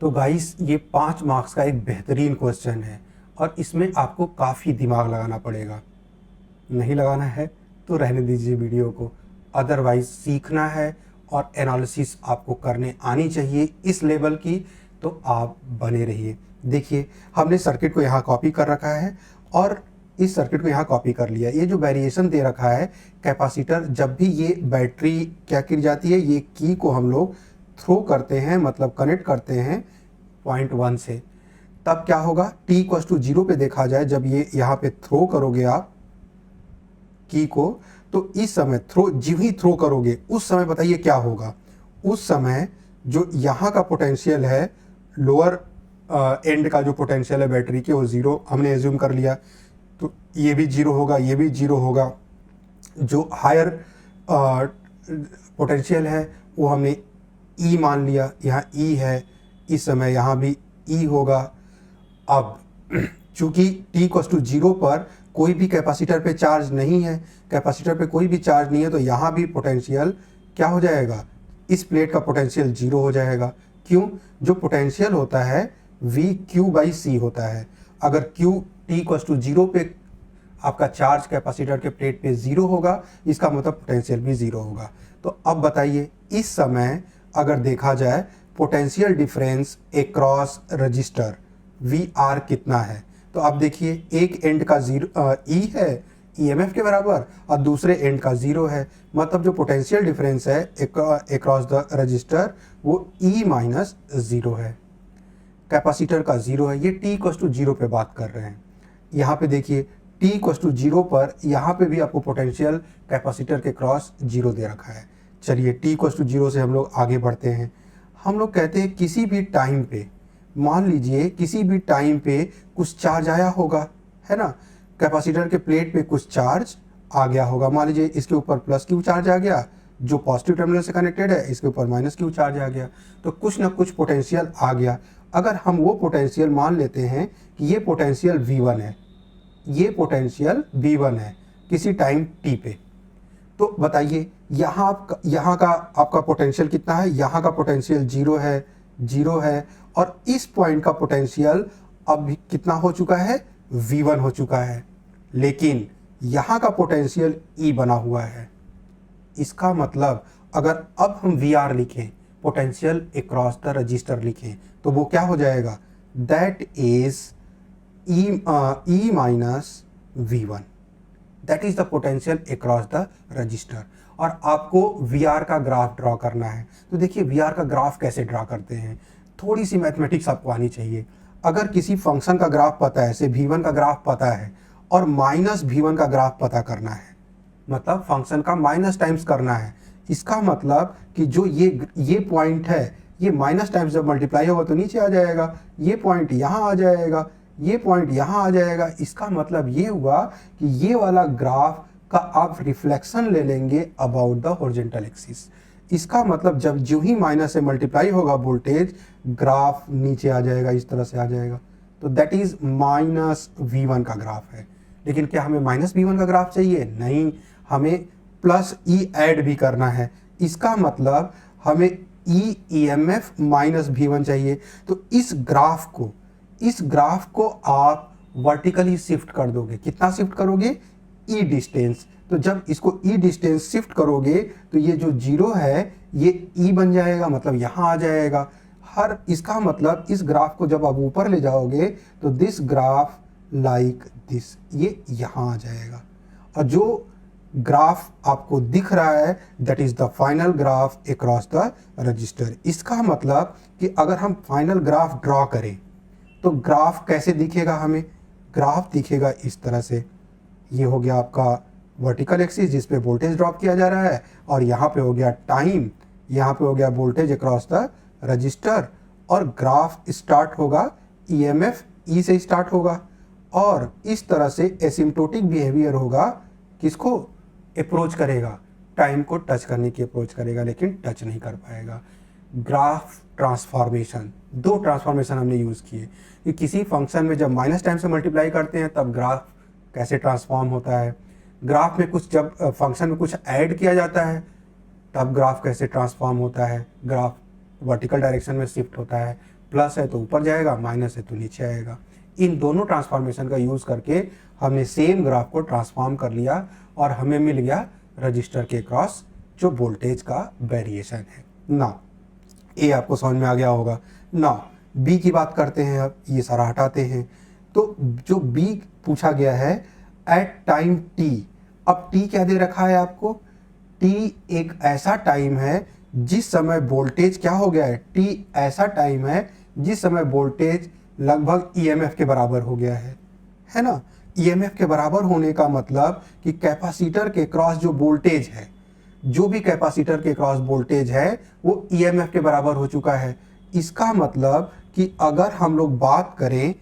तो गाइस ये 5 मार्क्स का एक बेहतरीन क्वेश्चन है और इसमें आपको काफ़ी दिमाग लगाना पड़ेगा। नहीं लगाना है तो रहने दीजिए वीडियो को, अदरवाइज सीखना है और एनालिसिस आपको करने आनी चाहिए इस लेवल की, तो आप बने रहिए। देखिए हमने सर्किट को यहाँ कॉपी कर रखा है और इस सर्किट को यहाँ कॉपी कर लिया। ये जो वेरिएशन दे रखा है कैपेसिटर, जब भी ये बैटरी क्या की जाती है, ये की को हम लोग थ्रो करते हैं, मतलब कनेक्ट करते हैं पॉइंट 1 से, तब क्या होगा, t इक्वल्स टू 0 पे देखा जाए, जब ये यहाँ पे थ्रो करोगे आप की को, तो इस समय जब ही थ्रो करोगे उस समय बताइए क्या होगा। उस समय जो यहाँ का पोटेंशियल है, लोअर एंड का जो पोटेंशियल है बैटरी के, वो 0 हमने एज्यूम कर लिया, तो ये भी 0 होगा, ये भी 0 होगा। जो हायर पोटेंशियल है वो हमने E मान लिया, यहाँ E है, इस समय यहाँ भी E होगा। अब चूंकि t इक्वल्स टू 0 पर कोई भी कैपेसिटर पे चार्ज नहीं है, कैपेसिटर पे कोई भी चार्ज नहीं है, तो यहाँ भी पोटेंशियल क्या हो जाएगा, इस प्लेट का पोटेंशियल 0 हो जाएगा। क्यों? जो पोटेंशियल होता है v q बाई c होता है। अगर q t इक्वल्स टू 0 पे आपका चार्ज कैपेसिटर के प्लेट पे 0 होगा, इसका मतलब पोटेंशियल भी 0 होगा। तो अब बताइए इस समय अगर देखा जाए potential difference across resistor we are कितना है, तो आप देखिए एक एंड का E है EMF के बराबर और दूसरे एंड का 0 है, मतलब जो पोटेंशियल डिफरेंस है अक्रॉस द रजिस्टर वो E माइनस 0 है, कैपेसिटर का 0 है। ये t इक्वल्स टू 0 पे बात कर रहे हैं। यहाँ पे देखिए t इक्वल्स टू 0 पर यहाँ पे भी आपको पोटेंशियल कैपेसिटर के क्रॉस 0 दे रखा है। चलिए t इक्वल्स टू 0 से हम लोग आगे बढ़ते हैं। हम लोग कहते हैं किसी भी टाइम पे, मान लीजिए किसी भी टाइम पे कुछ चार्ज आया होगा, है ना, कैपेसिटर के प्लेट पे कुछ चार्ज आ गया होगा। मान लीजिए इसके ऊपर प्लस क्यू चार्ज आ गया, जो पॉजिटिव टर्मिनल से कनेक्टेड है, इसके ऊपर माइनस क्यू चार्ज आ गया, तो कुछ ना कुछ पोटेंशियल आ गया। अगर हम वो पोटेंशियल मान लेते हैं कि ये पोटेंशियल V1 है, ये पोटेंशियल V1 है किसी टाइम t पे, तो बताइए यहाँ का आपका पोटेंशियल कितना है, यहाँ का पोटेंशियल 0 है और इस पॉइंट का पोटेंशियल अब कितना हो चुका है, V1 हो चुका है, लेकिन यहाँ का पोटेंशियल E बना हुआ है। इसका मतलब अगर अब हम VR लिखें, पोटेंशियल अक्रॉस द रजिस्टर लिखें, तो वो क्या हो जाएगा, that is E minus V1, that is the potential across the register. और आपको VR का ग्राफ ड्रॉ करना है, तो देखिए VR का ग्राफ कैसे ड्रॉ करते हैं, थोड़ी सी मैथमेटिक्स आपको आनी चाहिए। अगर किसी फंक्शन का ग्राफ पता है, जैसे V1 का ग्राफ पता है और माइनस V1 का ग्राफ पता करना है, मतलब फंक्शन का माइनस टाइम्स करना है, इसका मतलब कि जो ये पॉइंट है, ये माइनस टाइम्स जब मल्टीप्लाई होगा तो नीचे आ जाएगा, ये पॉइंट यहाँ आ जाएगा, ये पॉइंट यहाँ आ जाएगा। इसका मतलब ये हुआ कि ये वाला ग्राफ का आप रिफ्लेक्शन ले लेंगे अबाउट द हॉरिजॉन्टल एक्सिस। इसका मतलब जब जो ही माइनस से मल्टीप्लाई होगा वोल्टेज, ग्राफ नीचे आ जाएगा, इस तरह से आ जाएगा, तो दैट इज माइनस V1 का ग्राफ है। लेकिन क्या हमें माइनस V1 का ग्राफ चाहिए? नहीं, हमें प्लस E ऐड भी करना है। इसका मतलब हमें EMF माइनस V1 चाहिए। तो इस ग्राफ को आप वर्टिकली शिफ्ट कर दोगे। कितना शिफ्ट करोगे? E distance. तो जब इसको E डिस्टेंस शिफ्ट करोगे तो ये जो 0 है ये E बन जाएगा, मतलब यहाँ आ जाएगा। इसका मतलब इस ग्राफ को जब आप ऊपर ले जाओगे तो दिस ग्राफ लाइक दिस, ये यहाँ आ जाएगा। और जो ग्राफ आपको दिख रहा है that is the final graph across the register. इसका मतलब कि अगर हम फाइनल ग्राफ ड्रॉ करें तो ग्राफ कैसे दिखेगा हमें? ग्राफ दिखेगा इस तरह से। ये हो गया आपका वर्टिकल एक्सिस जिस पे वोल्टेज ड्रॉप किया जा रहा है, और यहाँ पे हो गया टाइम, यहाँ पे हो गया वोल्टेज अक्रॉस द रजिस्टर, और ग्राफ स्टार्ट होगा EMF E से स्टार्ट होगा, और इस तरह से एसिम्प्टोटिक बिहेवियर होगा। किसको अप्रोच करेगा? टाइम को टच करने की अप्रोच करेगा, लेकिन टच नहीं कर पाएगा। ग्राफ ट्रांसफॉर्मेशन, 2 ट्रांसफॉर्मेशन हमने यूज़ किए कि किसी फंक्शन में जब माइनस टाइम से मल्टीप्लाई करते हैं तब ग्राफ कैसे ट्रांसफॉर्म होता है, ग्राफ में कुछ जब फंक्शन में कुछ ऐड किया जाता है तब ग्राफ कैसे ट्रांसफॉर्म होता है, ग्राफ वर्टिकल डायरेक्शन में शिफ्ट होता है, प्लस है तो ऊपर जाएगा, माइनस है तो नीचे आएगा। इन दोनों ट्रांसफॉर्मेशन का यूज़ करके हमने सेम ग्राफ को ट्रांसफॉर्म कर लिया और हमें मिल गया रजिस्टर के क्रॉस जो वोल्टेज का वेरिएशन है। ना ए आपको समझ में आ गया होगा। ना बी की बात करते हैं, अब ये सारा हटाते हैं। तो जो बी पूछा गया है एट टाइम टी, अब टी क्या दे रखा है आपको, टी एक ऐसा टाइम है जिस समय वोल्टेज क्या हो गया है, टी ऐसा टाइम है जिस समय वोल्टेज लगभग ईएमएफ के बराबर हो गया है ना। ईएमएफ के बराबर होने का मतलब कि कैपेसिटर के क्रॉस जो वोल्टेज है, जो भी कैपेसिटर के क्रॉस वोल्टेज है वो ईएमएफ के बराबर हो चुका है। इसका मतलब कि अगर हम लोग बात करें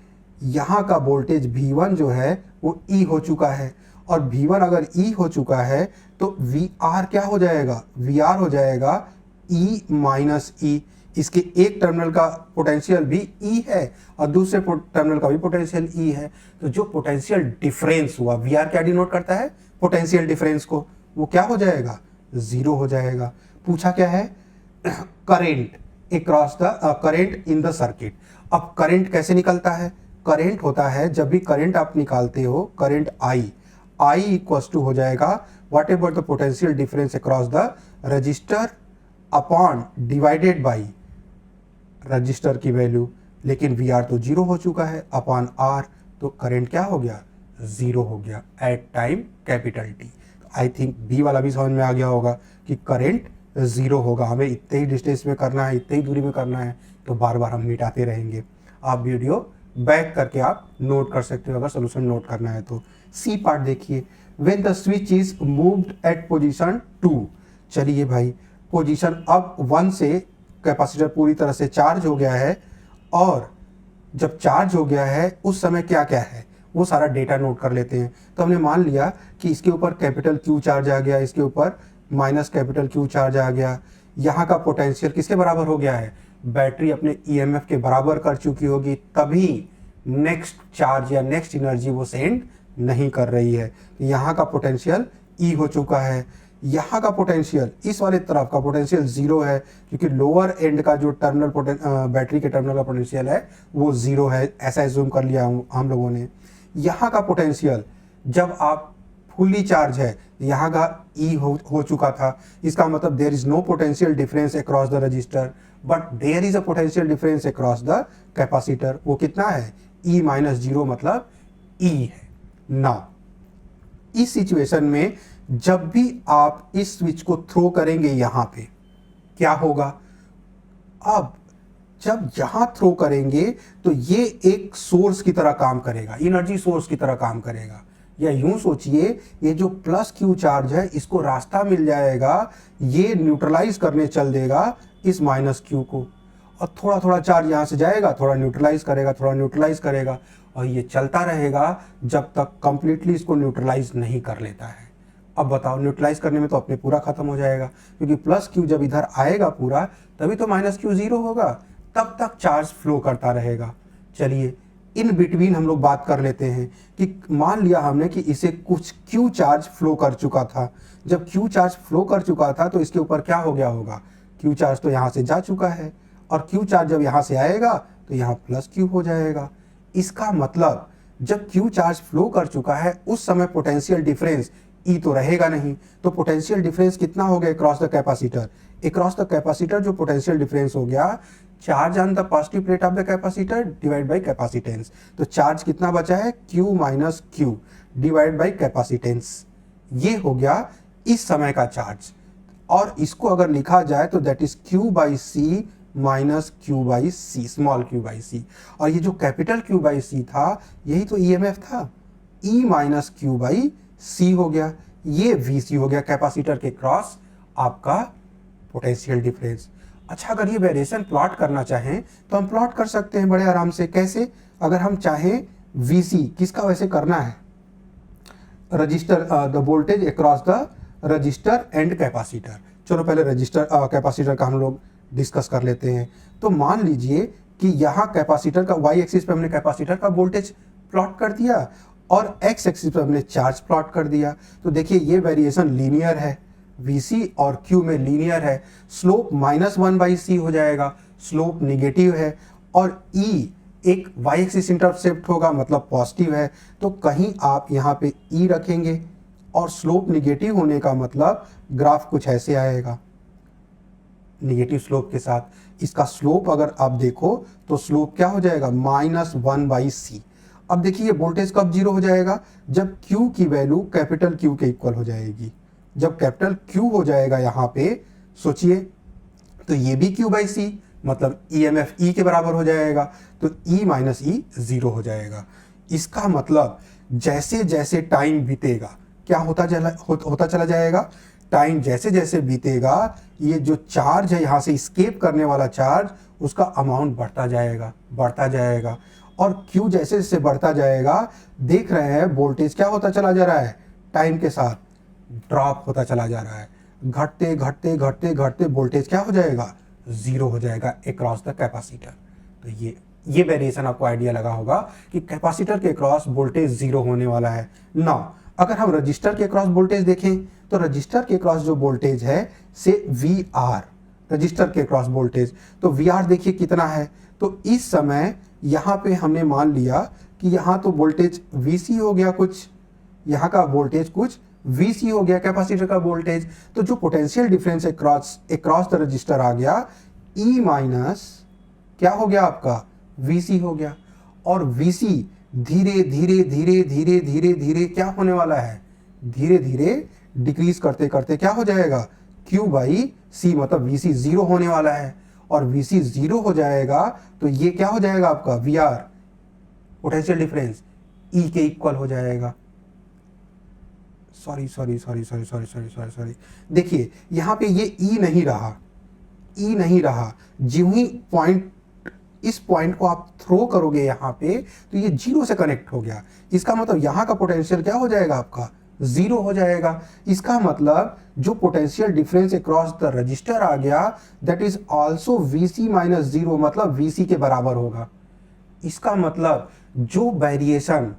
यहाँ का वोल्टेज V1 जो है वो E हो चुका है, और V1 अगर E हो चुका है तो VR क्या हो जाएगा, VR हो जाएगा E माइनस E। इसके एक टर्मिनल का पोटेंशियल भी E है और दूसरे टर्मिनल का भी पोटेंशियल E है। तो जो पोटेंशियल डिफरेंस हुआ, VR क्या डिनोट करता है, पोटेंशियल डिफरेंस को, वो क्या हो जाएगा, 0 हो जाएगा। पूछा क्या है, current across the current in the circuit. अब करंट कैसे निकलता है, करंट होता है जब भी करंट आप निकालते हो, करंट I इक्वल्स टू हो जाएगा what ever the potential difference across the register upon divided by register की वैल्यू। लेकिन VR तो 0 हो चुका है अपॉन R, तो करंट क्या हो गया, 0 हो गया at time capital T। I think B वाला भी समझ में आ गया होगा कि करंट 0 होगा। हमें इतने ही डिस्टेंस में करना है, इतनी ही दूरी में करना है, तो बार बार हम मिटाते रहेंगे। आप वीडियो बैक करके आप नोट कर सकते हो अगर सोल्यूशन नोट करना है तो। सी पार्ट देखिए, when the switch is moved at position 2। चलिए भाई, पोजीशन अब 1 से कैपेसिटर पूरी तरह से चार्ज हो गया है, और जब चार्ज हो गया है उस समय क्या क्या है वो सारा डेटा नोट कर लेते हैं। तो हमने मान लिया कि इसके ऊपर कैपिटल Q चार्ज आ गया, इसके ऊपर माइनस कैपिटल Q चार्ज आ गया। यहाँ का पोटेंशियल किसके बराबर हो गया है, बैटरी अपने ईएमएफ के बराबर कर चुकी होगी, तभी नेक्स्ट चार्ज या नेक्स्ट एनर्जी वो सेंड नहीं कर रही है। यहाँ का पोटेंशियल E हो चुका है, यहाँ का पोटेंशियल, इस वाले तरफ का पोटेंशियल 0 है, क्योंकि लोअर एंड का जो टर्मिनल बैटरी के टर्मिनल का पोटेंशियल है वो 0 है, ऐसा एज्यूम कर लिया हम लोगों ने। यहाँ का पोटेंशियल जब आप फुली चार्ज है, यहाँ का E हो चुका था, इसका मतलब there is no potential difference across the resistor, but there is a potential difference across the capacitor. वो कितना है, E माइनस 0 मतलब E है ना। इस सिचुएशन में जब भी आप इस स्विच को थ्रो करेंगे यहाँ पे क्या होगा, अब जब यहां थ्रो करेंगे तो ये एक सोर्स की तरह काम करेगा, एनर्जी सोर्स की तरह काम करेगा। या यूं सोचिए, ये जो प्लस Q चार्ज है इसको रास्ता मिल जाएगा, ये न्यूट्रलाइज करने चल देगा इस माइनस Q को, और थोड़ा थोड़ा चार्ज यहां से जाएगा, थोड़ा न्यूट्रलाइज करेगा, थोड़ा न्यूट्रलाइज करेगा, और ये चलता रहेगा जब तक कंप्लीटली इसको न्यूट्रलाइज नहीं कर लेता है। अब बताओ, न्यूट्रलाइज करने में तो अपने पूरा खत्म हो जाएगा, क्योंकि प्लस Q जब इधर आएगा पूरा तभी तो माइनस Q 0 होगा, तब तक चार्ज फ्लो करता रहेगा। चलिए इन बिटवीन हम लोग बात कर लेते हैं कि मान लिया हमने कि इसे कुछ Q चार्ज फ्लो कर चुका था। जब Q चार्ज फ्लो कर चुका था तो इसके ऊपर क्या हो गया होगा, Q चार्ज तो यहाँ से जा चुका है, और Q चार्ज जब यहाँ से आएगा तो यहाँ प्लस Q हो जाएगा। इसका मतलब जब Q चार्ज फ्लो कर चुका है उस समय पोटेंशियल डिफरेंस E तो रहेगा नहीं, तो पोटेंशियल डिफरेंस कितना हो गया across the capacitor, across the capacitor जो पोटेंशियल डिफरेंस हो गया, charge on the positive plate of the capacitor divide by capacitance. तो चार्ज कितना बचा है, Q minus Q divide by capacitance. ये हो गया इस समय का चार्ज, और इसको अगर लिखा जाए तो that is Q by C minus Q by C, small Q by C। और ये जो कैपिटल Q बाई C था यही तो EMF था, E minus Q by C हो गया, ये VC हो गया कैपेसिटर के क्रॉस आपका पोटेंशियल डिफरेंस। अच्छा, अगर ये वेरिएशन प्लॉट करना चाहें तो हम प्लॉट कर सकते हैं बड़े आराम से। कैसे, अगर हम चाहें VC किसका वैसे करना है, register the voltage across the register and capacitor. चलो पहले रजिस्टर कैपेसिटर का हम लोग डिस्कस कर लेते हैं। तो मान लीजिए कि यहाँ कैपेसिटर का y एक्सिस पे हमने कैपेसिटर का वोल्टेज प्लॉट कर दिया और x एक्सिस पे हमने चार्ज प्लॉट कर दिया। तो देखिए ये वेरिएशन लीनियर है, VC और Q में लीनियर है, स्लोप -1/C हो जाएगा, स्लोप निगेटिव है, और E एक y एक्सिस इंटरसेप्ट होगा, मतलब पॉजिटिव है, तो कहीं आप यहाँ पे E रखेंगे और स्लोप निगेटिव होने का मतलब ग्राफ कुछ ऐसे आएगा, निगेटिव स्लोप के साथ। इसका स्लोप अगर आप देखो तो स्लोप क्या हो जाएगा, -1/c। अब देखिए ये वोल्टेज कब जीरो हो जाएगा, जब Q की वैल्यू कैपिटल Q के इक्वल हो जाएगी। जब कैपिटल Q हो जाएगा यहाँ पे, सोचिए, तो ये भी Q/c, मतलब EMF E के बराबर हो जाएगा, तो E - E 0 हो जाएगा। इसका मतलब जैसे जैसे टाइम बीतेगा क्या होता चला जाएगा, टाइम जैसे जैसे बीतेगा ये जो चार्ज है यहाँ से स्केप करने वाला चार्ज, उसका अमाउंट बढ़ता जाएगा और Q जैसे जैसे बढ़ता जाएगा, देख रहे हैं वोल्टेज क्या होता चला जा रहा है, टाइम के साथ ड्रॉप होता चला जा रहा है, घटते घटते घटते घटते वोल्टेज क्या हो जाएगा, 0 हो जाएगा अक्रॉस द कैपेसिटर। तो ये वेरिएशन आपको आइडिया लगा होगा कि कैपेसिटर के क्रॉस वोल्टेज 0 होने वाला है। नाउ अगर हम रजिस्टर के क्रॉस वोल्टेज देखें तो रजिस्टर के क्रॉस जो वोल्टेज है से VR, रजिस्टर के क्रॉस वोल्टेज, तो VR देखिए कितना है। तो इस समय यहाँ पे हमने मान लिया कि यहाँ तो वोल्टेज VC हो गया, कुछ यहाँ का वोल्टेज कुछ VC हो गया कैपेसिटर का वोल्टेज। तो जो potential difference across the resistor आ गया, E माइनस क्या हो गया आपका, VC हो गया। और VC धीरे धीरे धीरे धीरे धीरे धीरे क्या होने वाला है, धीरे धीरे डिक्रीज करते करते क्या हो जाएगा, Q/C, मतलब VC 0 होने वाला है। और VC 0 हो जाएगा तो ये क्या हो जाएगा आपका VR, पोटेंशियल डिफरेंस E के इक्वल हो जाएगा। सॉरी, देखिए यहाँ पे ये E नहीं रहा, जो ही पॉइंट, इस पॉइंट को आप थ्रो करोगे यहाँ पे तो ये 0 से कनेक्ट हो गया। इसका मतलब यहाँ का पोटेंशियल क्या हो जाएगा आपका, 0 हो जाएगा। इसका मतलब जो potential difference across the resistor आ गया, दैट इज आल्सो VC - 0, मतलब VC के बराबर होगा। इसका मतलब जो वेरिएशन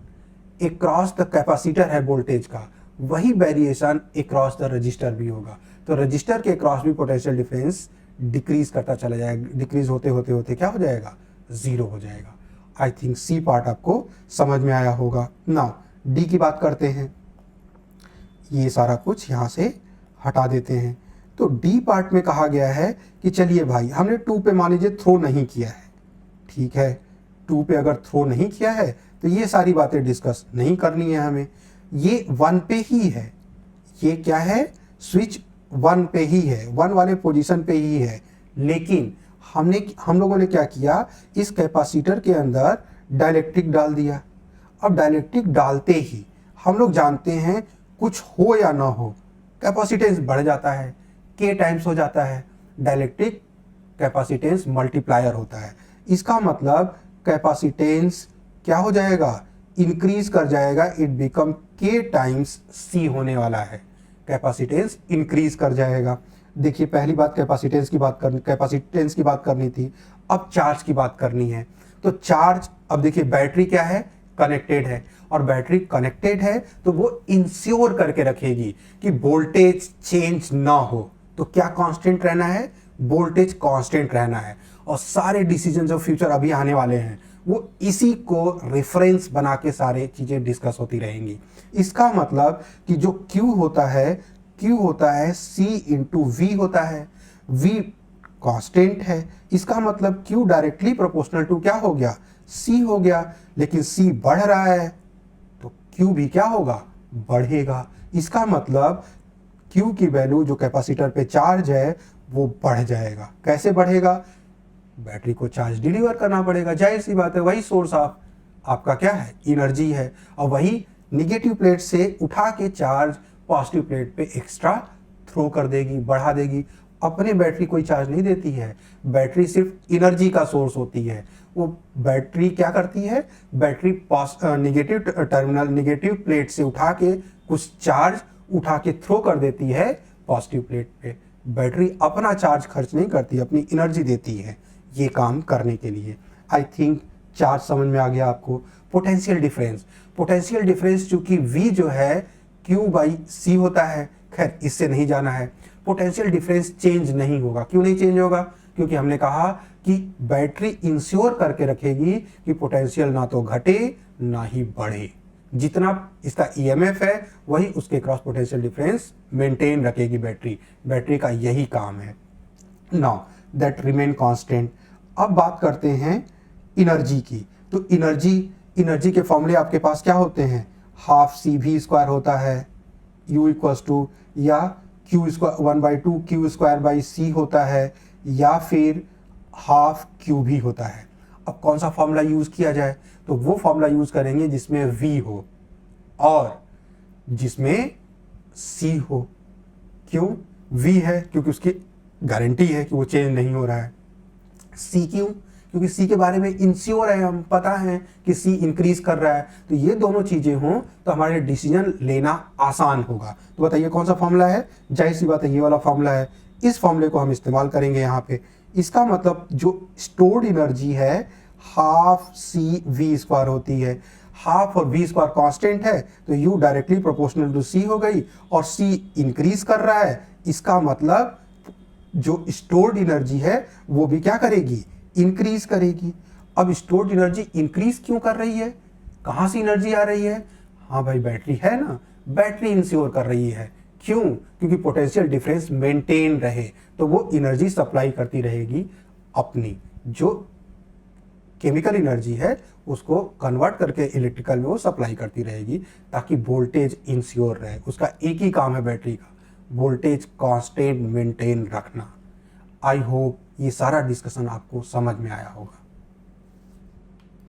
अक्रॉस द कैपेसिटर है वोल्टेज का, वही वेरिएशन अक्रॉस द रजिस्टर भी होगा। तो रजिस्टर के अक्रॉस भी पोटेंशियल डिफरेंस डिक्रीज करता चला जाएगा, डिक्रीज होते होते होते क्या हो जाएगा, 0 हो जाएगा। आई थिंक सी पार्ट आपको समझ में आया होगा। नाउ डी की बात करते हैं, ये सारा कुछ यहाँ से हटा देते हैं। तो डी पार्ट में कहा गया है कि चलिए भाई, हमने 2 पे मान लीजिए थ्रो नहीं किया है, ठीक है, 2 पे अगर थ्रो नहीं किया है तो ये सारी बातें डिस्कस नहीं करनी है हमें। ये 1 पे ही है, ये क्या है, स्विच 1 पे ही है, 1 वाले पोजीशन पे ही है। लेकिन हम लोगों ने क्या किया, इस कैपेसिटर के अंदर डाइलेक्ट्रिक डाल दिया। अब डाइलेक्ट्रिक डालते ही हम लोग जानते हैं कुछ हो या ना हो, कैपेसिटेंस बढ़ जाता है, K टाइम्स हो जाता है, डाइलेक्ट्रिक कैपेसिटेंस मल्टीप्लायर होता है। इसका मतलब कैपेसिटेंस क्या हो जाएगा, इंक्रीज कर जाएगा, it become K times C होने वाला है, कैपेसिटेंस इंक्रीज कर जाएगा। देखिए पहली बात कैपेसिटेंस की बात करनी थी, अब चार्ज की बात करनी है। तो चार्ज, अब देखिए बैटरी क्या है, कनेक्टेड है, और बैटरी कनेक्टेड है तो वो इंश्योर करके रखेगी कि वोल्टेज चेंज ना हो। तो क्या कांस्टेंट रहना है, वोल्टेज कांस्टेंट रहना है। और सारे डिसीजन जो फ्यूचर अभी आने वाले हैं वो इसी को रेफरेंस बना के सारे चीजें डिस्कस होती रहेंगी। इसका मतलब कि जो Q होता है C इंटू V होता है, V कांस्टेंट है। इसका मतलब Q डायरेक्टली प्रोपोर्शनल टू क्या हो गया, C हो गया। लेकिन C बढ़ रहा है तो Q भी क्या होगा, बढ़ेगा। इसका मतलब Q की वैल्यू जो कैपेसिटर पे चार्ज है वो बढ़ जाएगा। कैसे बढ़ेगा, बैटरी को चार्ज डिलीवर करना पड़ेगा, जाहिर सी बात है, वही सोर्स ऑफ आपका क्या है, एनर्जी है, और वही निगेटिव प्लेट से उठा के चार्ज पॉजिटिव प्लेट पे एक्स्ट्रा थ्रो कर देगी, बढ़ा देगी। अपने बैटरी कोई चार्ज नहीं देती है, बैटरी सिर्फ एनर्जी का सोर्स होती है। वो बैटरी क्या करती है, बैटरी निगेटिव प्लेट से उठा के कुछ चार्ज उठा के थ्रो कर देती है पॉजिटिव प्लेट पे। बैटरी अपना चार्ज खर्च नहीं करती, अपनी एनर्जी देती है ये काम करने के लिए। आई थिंक चार्ज समझ में आ गया आपको। पोटेंशियल डिफरेंस चूंकि V जो है Q/C होता है, खैर इससे नहीं जाना है। पोटेंशियल डिफरेंस चेंज नहीं होगा। क्यों नहीं चेंज होगा, क्योंकि हमने कहा कि बैटरी इंश्योर करके रखेगी कि पोटेंशियल ना तो घटे ना ही बढ़े, जितना इसका ईएमएफ है वही उसके क्रॉस पोटेंशियल डिफरेंस मेंटेन रखेगी बैटरी का यही काम है। Now that remain constant. अब बात करते हैं एनर्जी की। तो एनर्जी के फॉर्मूले आपके पास क्या होते हैं, हाफ सी वी स्क्वायर होता है, यू इक्वल्स टू, या Q square 1/2 Q square by C होता है, या फिर हाफ क्यू भी होता है। अब कौन सा फॉर्मूला यूज किया जाए, तो वो फॉर्मूला यूज करेंगे जिसमें वी हो और जिसमें सी हो। क्यों वी है, क्योंकि उसकी गारंटी है कि वो चेंज नहीं हो रहा है। सी क्यों, क्योंकि सी के बारे में इंश्योर है, हम पता है कि सी इंक्रीज कर रहा है। तो ये दोनों चीजें हों तो हमारे डिसीजन लेना आसान होगा। तो बताइए कौन सा फॉर्मूला है, जाहिर सी बात है ये वाला फॉर्मूला है। इस फॉर्मूले को हम इस्तेमाल करेंगे यहाँ पे। इसका मतलब जो स्टोर्ड एनर्जी है हाफ सी वी स्क्वायर होती है। हाफ और वी स्क्वायर कांस्टेंट है तो यू डायरेक्टली प्रोपोर्शनल टू सी हो गई, और सी इंक्रीज कर रहा है, इसका मतलब जो स्टोर्ड एनर्जी है वो भी क्या करेगी, इंक्रीज करेगी। अब स्टोर्ड एनर्जी इंक्रीज क्यों कर रही है, कहां से एनर्जी आ रही है, हाँ भाई बैटरी है ना, बैटरी इंश्योर कर रही है। क्यों, क्योंकि पोटेंशियल डिफरेंस मेंटेन रहे, तो वो एनर्जी सप्लाई करती रहेगी, अपनी जो केमिकल एनर्जी है उसको कन्वर्ट करके इलेक्ट्रिकल में वो सप्लाई करती रहेगी, ताकि वोल्टेज इंश्योर रहे। उसका एक ही काम है बैटरी का, वोल्टेज कांस्टेंट मेंटेन रखना। आई होप ये सारा डिस्कशन आपको समझ में आया होगा।